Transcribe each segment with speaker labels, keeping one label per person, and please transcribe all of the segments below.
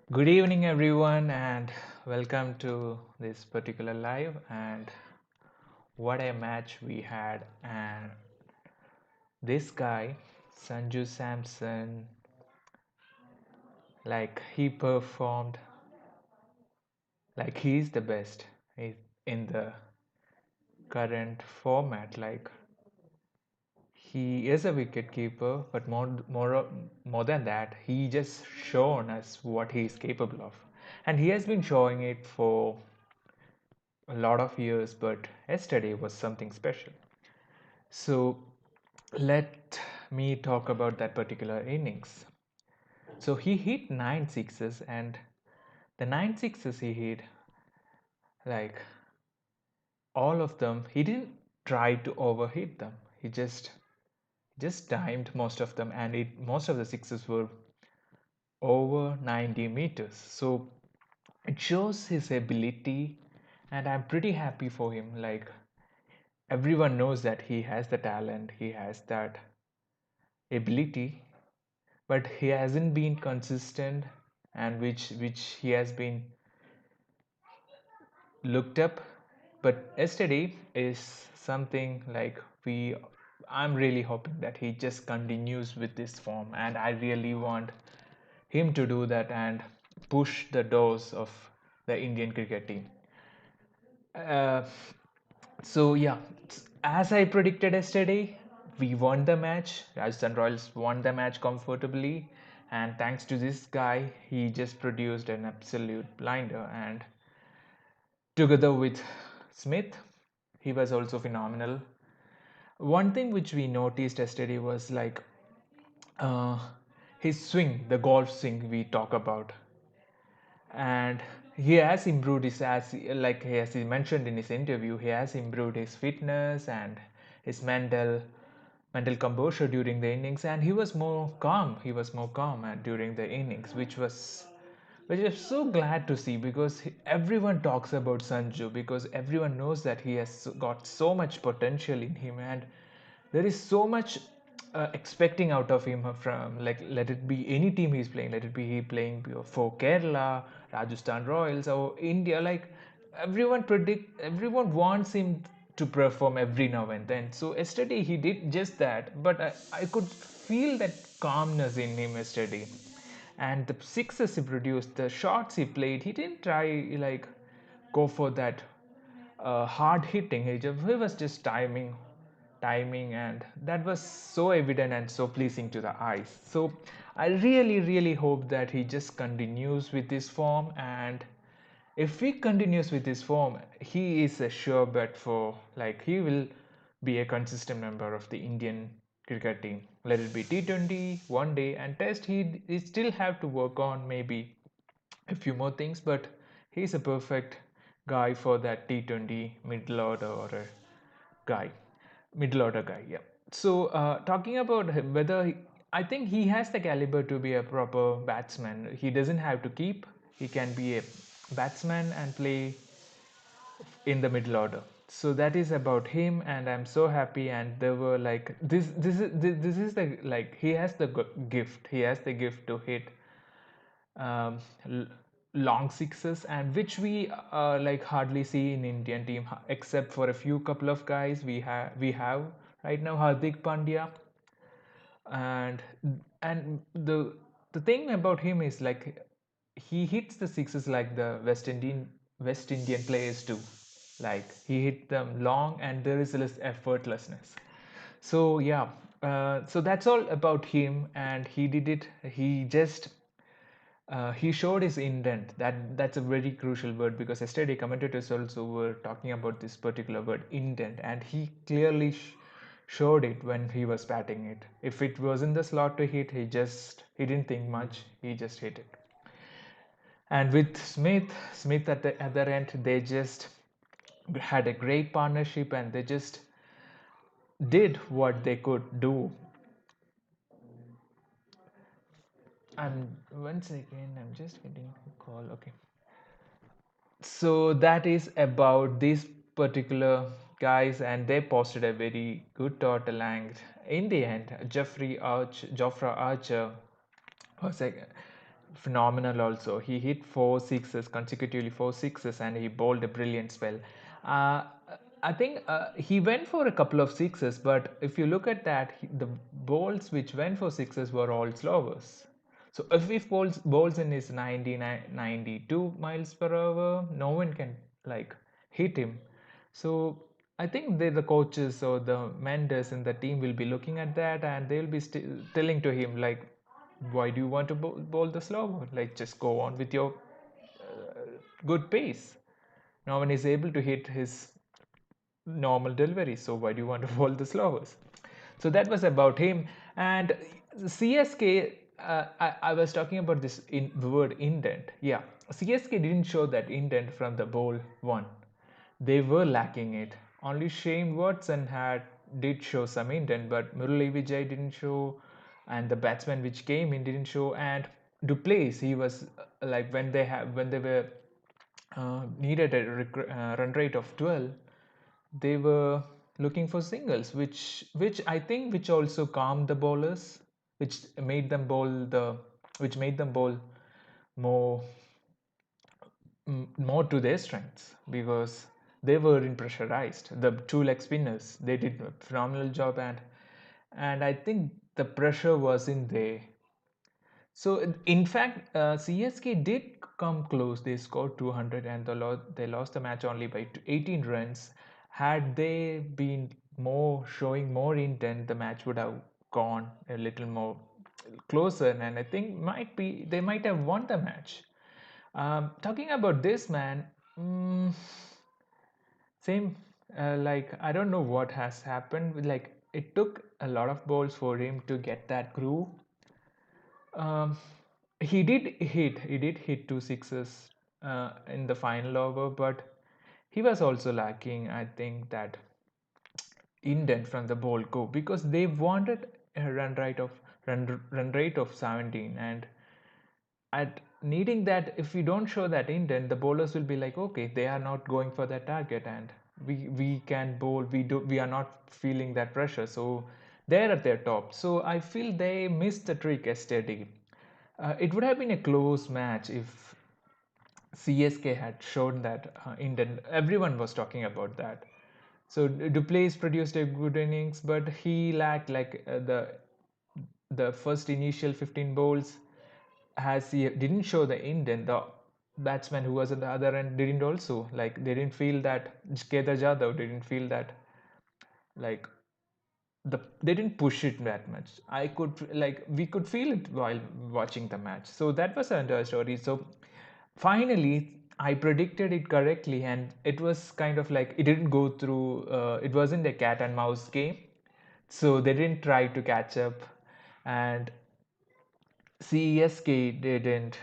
Speaker 1: Good evening, everyone, and welcome to this particular live. And what a match we had! And this guy, Sanju Samson, like he performed like he's the best in the current format. Like he is a wicket keeper, but more than that, he just shown us what he is capable of, and he has been showing it for a lot of years, but yesterday was something special. So let me talk about that particular innings. So he hit nine sixes, and the nine sixes he hit, like all of them, he didn't try to overhit them. He just timed most of them, and most of the sixes were over 90 meters. So it shows his ability, and I'm pretty happy for him. Like everyone knows that he has the talent, he has that ability, but he hasn't been consistent, and which he has been looked up. But yesterday is something like we I'm really hoping that he just continues with this form, and I really want him to do that and push the doors of the Indian cricket team. uh, so yeah, as I predicted yesterday, we won the match. Rajasthan Royals won the match comfortably, and thanks to this guy, he just produced an absolute blinder. And together with Smith, he was also phenomenal. One thing which we noticed yesterday was like uh, his swing, the golf swing we talk about, and he has improved his as he mentioned in his interview, he has improved his fitness and his mental composure during the innings, and he was more calm during the innings, which is so glad to see, because everyone talks about Sanju, because everyone knows that he has got so much potential in him, and there is so much expecting out of him from, like, let it be any team he's playing, let it be he playing for Kerala, Rajasthan Royals, or India. Like everyone wants him to perform every now and then. So yesterday he did just that, but I could feel that calmness in him yesterday. And the sixes he produced, the shots he played, he didn't try like go for that hard hitting. He was just timing, and that was so evident and so pleasing to the eyes. So I really hope that he just continues with this form, and if he continues with this form, he is a sure bet for, like, he will be a consistent member of the Indian cricket team. Let it be T20, one day, and test. He still have to work on maybe a few more things, but he's a perfect guy for that T20 middle order or a guy, middle order guy. Yeah. So talking about whether I think he has the caliber to be a proper batsman. He doesn't have to keep. He can be a batsman and play in the middle order. So that is about him, and I'm so happy. And there were like this is the, like, he has the gift. He has the gift to hit um, long sixes, and which we like hardly see in Indian team, except for a few couple of guys we have right now, Hardik Pandya, and the thing about him is like he hits the sixes like the West Indian players do. Like he hit them long, and there is less effortlessness. So yeah, so that's all about him, and he did it. He showed his intent. That's a very crucial word, because yesterday commentators also were talking about this particular word, intent, and he clearly showed it when he was batting it. If it was in the slot to hit, he didn't think much. He just hit it. And with Smith at the other end, they just had a great partnership, and they just did what they could do. Once again, I'm just getting a call. Okay. So that is about these particular guys, and they posted a very good total length. In the end, Geoffrey Archer was like, phenomenal also. He hit four sixes consecutively, four sixes, and he bowled a brilliant spell. Uh, I think he went for a couple of sixes, but if you look at that, the balls which went for sixes were all slowers. So if bowls in his 92 miles per hour, no one can like hit him. So I think the coaches or the mentors in the team will be looking at that, and they'll be telling to him like, why do you want to bowl the slower? Like, just go on with your good pace. No one is able to hit his normal delivery, so why do you want to bowl the slowers? So that was about him. And CSK, I was talking about this in the word indent. Yeah, CSK didn't show that indent from the bowl one. They were lacking it. Only Shane Watson did show some indent, but Murali Vijay didn't show, and the batsman which came in didn't show. And Duplace, he was like when they were needed a run rate of 12, they were looking for singles, which I think which also calmed the bowlers, which made them bowl the which made them bowl more more to their strengths, because they were in pressurized. The two leg spinners, they did a phenomenal job, and I think the pressure was in there. So in fact, CSK did come close. They scored 200 and they lost the match only by 18 runs. Had they been more showing more intent, the match would have gone a little more closer, and I think they might have won the match. Talking about this man, mm, same like I don't know what has happened. Like it took a lot of balls for him to get that groove. um, he did hit two sixes in the final over, but he was also lacking, I think, that indent from the ball go, because they wanted a run rate of 17, and at needing that, if we don't show that indent, the bowlers will be like, okay, they are not going for that target, and we can bowl, we are not feeling that pressure, so they're at their top. So I feel they missed the trick yesterday. It would have been a close match if CSK had shown that intent. Everyone was talking about that. So Duplessis produced a good innings, but he lacked like the first initial 15 bowls. Has he didn't show the indent. The batsman who was at the other end didn't also, like, they didn't feel that. Kedar Jadhav didn't feel that, like, they didn't push it that much. We could feel it while watching the match. So that was another story. So finally I predicted it correctly, and it was kind of like it didn't go through. It wasn't a cat and mouse game, so they didn't try to catch up, and CSK didn't.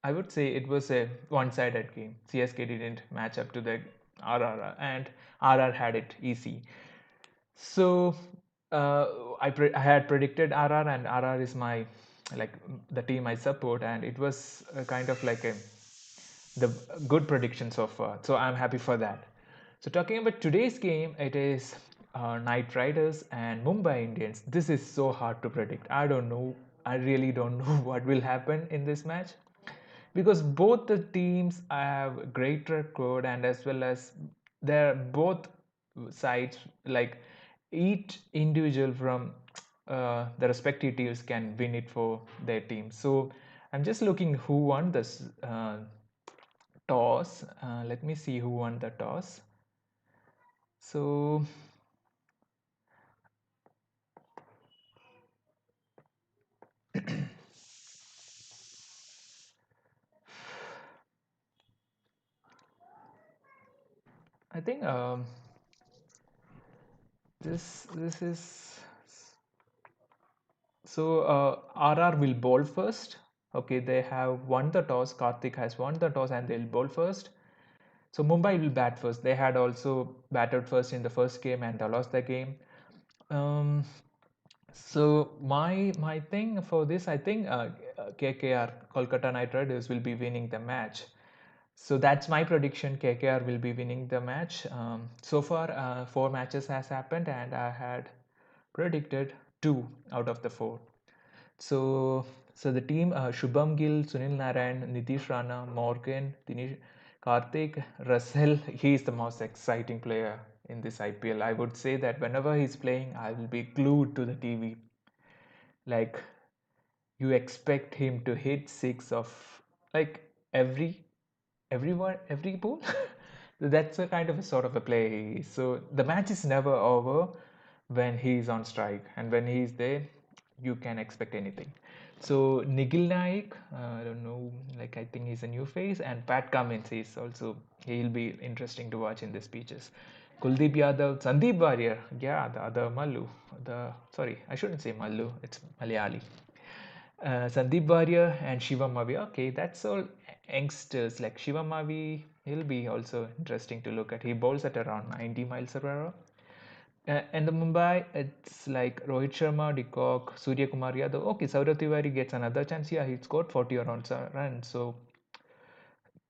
Speaker 1: I would say it was a one-sided game. CSK didn't match up to the RR, and RR had it easy. So I had predicted RR, and RR is my, like, the team I support, and it was kind of like the good prediction so far. So I'm happy for that. So talking about today's game, it is Knight Riders and Mumbai Indians. This is so hard to predict. I don't know. I really don't know what will happen in this match, because both the teams have great record, and as well as they're both sides, like, each individual from the respective teams can win it for their team. So I'm just looking who won this toss. Let me see who won the toss. So I think this is so RR will bowl first. Okay, they have won the toss. Karthik has won the toss, and they'll bowl first. So Mumbai will bat first. They had also batted first in the first game, and they lost the game. Um, so my thing for this, I think KKR, Kolkata Knight Riders, will be winning the match. So that's my prediction. KKR will be winning the match. So far, four matches has happened, and I had predicted two out of the four. So, so the team Shubham Gill, Sunil Narayan, Nitish Rana, Morgan, Dinesh, Karthik, Russell. He is the most exciting player in this IPL. I would say that whenever he's playing, I will be glued to the TV. Like you expect him to hit six of like every ball. That's a kind of a sort of a play. So the match is never over when he's on strike, and when he's there, you can expect anything. So Nigel Naik, I don't know, like I think he's a new face, and Pat Cummins is also, he'll be interesting to watch in the speeches. Kuldeep Yadav, Sandeep Warrior, yeah, the other Mallu, the sorry, I shouldn't say Mallu, it's Malayali. Sandeep Warrior and Shiva Mavi. Okay, that's all youngsters. Like Shiva Mavi, he'll be also interesting to look at. He bowls at around 90 miles per hour. And the Mumbai, it's like Rohit Sharma, De Kock, Surya Kumar Yadav. Okay, Saurav Tiwari gets another chance. Yeah, he scored 40 runs. So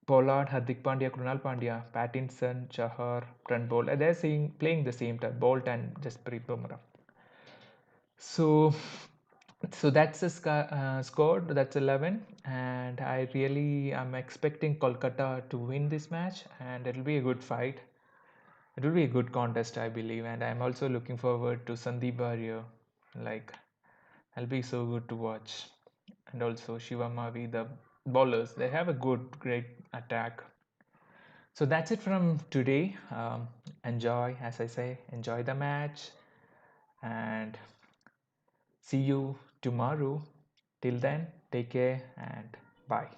Speaker 1: Pollard, Hardik Pandya, Krunal Pandya, Pattinson, Chahar, Trent Bolt. They're playing the same time. Bolt and Jasprit Bumrah. So, so that's the score. That's 11, and I really am expecting Kolkata to win this match, and it'll be a good fight. It will be a good contest, I believe, and I'm also looking forward to Sandeep Barrier. Like, it'll be so good to watch, and also Shiva Mavi, the bowlers. They have a great attack. So that's it from today. Enjoy, as I say, enjoy the match, and see you tomorrow. Till then, take care and bye.